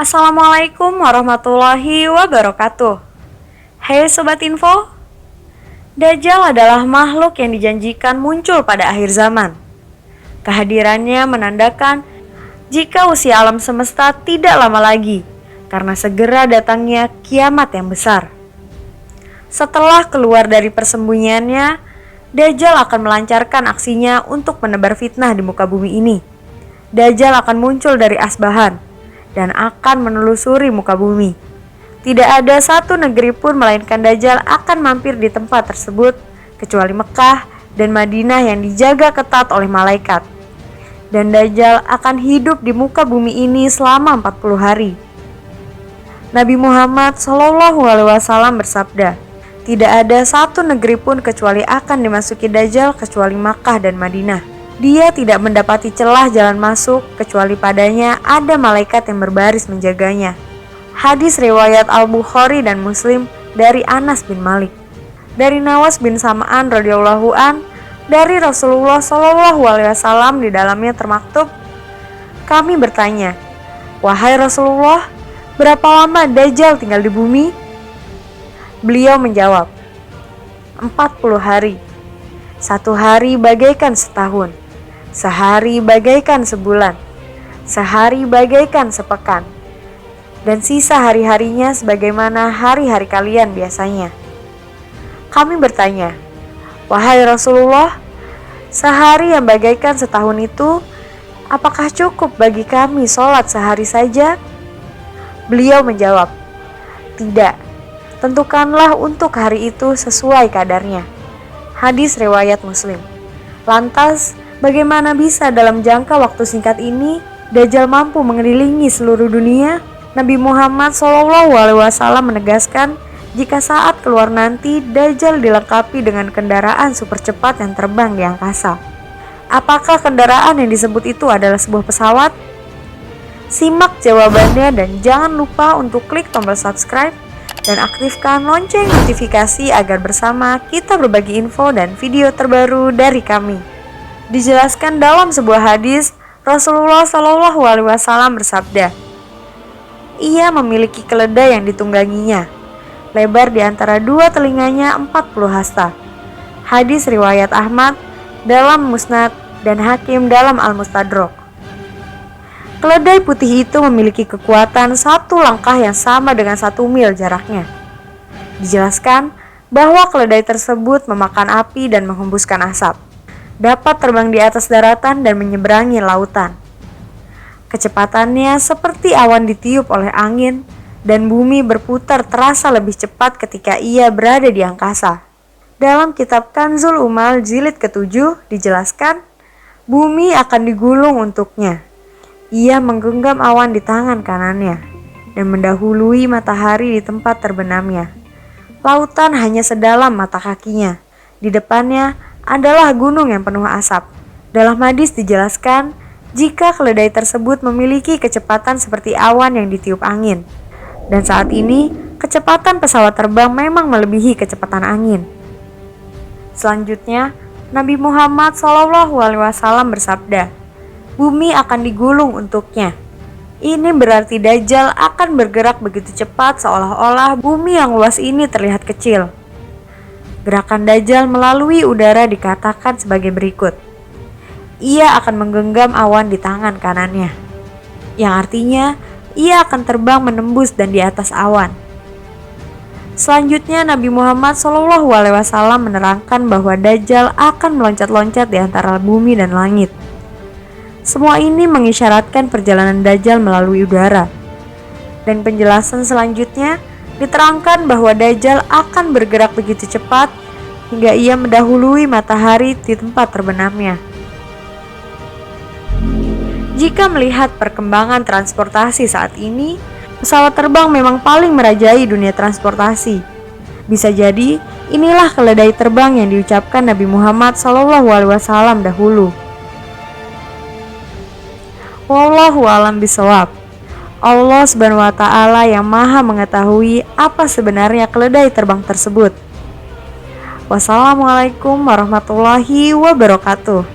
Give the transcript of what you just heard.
Assalamualaikum warahmatullahi wabarakatuh. Hai Sobat Info, Dajjal adalah makhluk yang dijanjikan muncul pada akhir zaman. Kehadirannya menandakan jika usia alam semesta tidak lama lagi, karena segera datangnya kiamat yang besar. Setelah keluar dari persembunyiannya, Dajjal akan melancarkan aksinya untuk menebar fitnah di muka bumi ini. Dajjal akan muncul dari Asbahan dan akan menelusuri muka bumi. Tidak ada satu negeri pun melainkan Dajjal akan mampir di tempat tersebut, kecuali Mekah dan Madinah yang dijaga ketat oleh malaikat. Dan Dajjal akan hidup di muka bumi ini selama 40 hari. Nabi Muhammad SAW bersabda, tidak ada satu negeri pun kecuali akan dimasuki Dajjal kecuali Makkah dan Madinah. Dia tidak mendapati celah jalan masuk kecuali padanya ada malaikat yang berbaris menjaganya. Hadis riwayat Al-Bukhari dan Muslim dari Anas bin Malik. Dari Nawas bin Sam'an radhiyallahu an, dari Rasulullah SAW di dalamnya termaktub, kami bertanya, wahai Rasulullah, berapa lama Dajjal tinggal di bumi? Beliau menjawab, 40 hari. Satu hari bagaikan setahun, sehari bagaikan sebulan, sehari bagaikan sepekan, dan sisa hari-harinya sebagaimana hari-hari kalian biasanya. Kami bertanya, wahai Rasulullah, sehari yang bagaikan setahun itu, apakah cukup bagi kami sholat sehari saja? Beliau menjawab, tidak, tentukanlah untuk hari itu sesuai kadarnya. Hadis riwayat Muslim. Lantas, bagaimana bisa dalam jangka waktu singkat ini Dajjal mampu mengelilingi seluruh dunia? Nabi Muhammad SAW menegaskan, jika saat keluar nanti Dajjal dilengkapi dengan kendaraan super cepat yang terbang di angkasa. Apakah kendaraan yang disebut itu adalah sebuah pesawat? Simak jawabannya dan jangan lupa untuk klik tombol subscribe dan aktifkan lonceng notifikasi agar bersama kita berbagi info dan video terbaru dari kami. Dijelaskan dalam sebuah hadis, Rasulullah SAW bersabda, ia memiliki keledai yang ditungganginya, lebar di antara dua telinganya 40 hasta. Hadis riwayat Ahmad dalam Musnad dan Hakim dalam Al-Mustadrak. Keledai putih itu memiliki kekuatan satu langkah yang sama dengan 1 mil jaraknya. Dijelaskan bahwa keledai tersebut memakan api dan menghembuskan asap, dapat terbang di atas daratan dan menyeberangi lautan. Kecepatannya seperti awan ditiup oleh angin, dan bumi berputar terasa lebih cepat ketika ia berada di angkasa. Dalam kitab Kanzul Umal jilid ke-7 dijelaskan, bumi akan digulung untuknya. Ia menggenggam awan di tangan kanannya dan mendahului matahari di tempat terbenamnya. Lautan hanya sedalam mata kakinya. Di depannya adalah gunung yang penuh asap. Dalam hadis dijelaskan, jika keledai tersebut memiliki kecepatan seperti awan yang ditiup angin. Dan saat ini, kecepatan pesawat terbang memang melebihi kecepatan angin. Selanjutnya, Nabi Muhammad SAW bersabda, bumi akan digulung untuknya. Ini berarti Dajjal akan bergerak begitu cepat seolah-olah bumi yang luas ini terlihat kecil. Gerakan Dajjal melalui udara dikatakan sebagai berikut. Ia akan menggenggam awan di tangan kanannya, yang artinya ia akan terbang menembus dan di atas awan. Selanjutnya Nabi Muhammad SAW menerangkan bahwa Dajjal akan meloncat-loncat di antara bumi dan langit. Semua ini mengisyaratkan perjalanan Dajjal melalui udara. Dan penjelasan selanjutnya diterangkan bahwa Dajjal akan bergerak begitu cepat hingga ia mendahului matahari di tempat terbenamnya. Jika melihat perkembangan transportasi saat ini, pesawat terbang memang paling merajai dunia transportasi. Bisa jadi inilah keledai terbang yang diucapkan Nabi Muhammad SAW dahulu. Wallahu a'lam bishawab. Allah Subhanahu wa Ta'ala yang Maha mengetahui apa sebenarnya keledai terbang tersebut. Wassalamualaikum warahmatullahi wabarakatuh.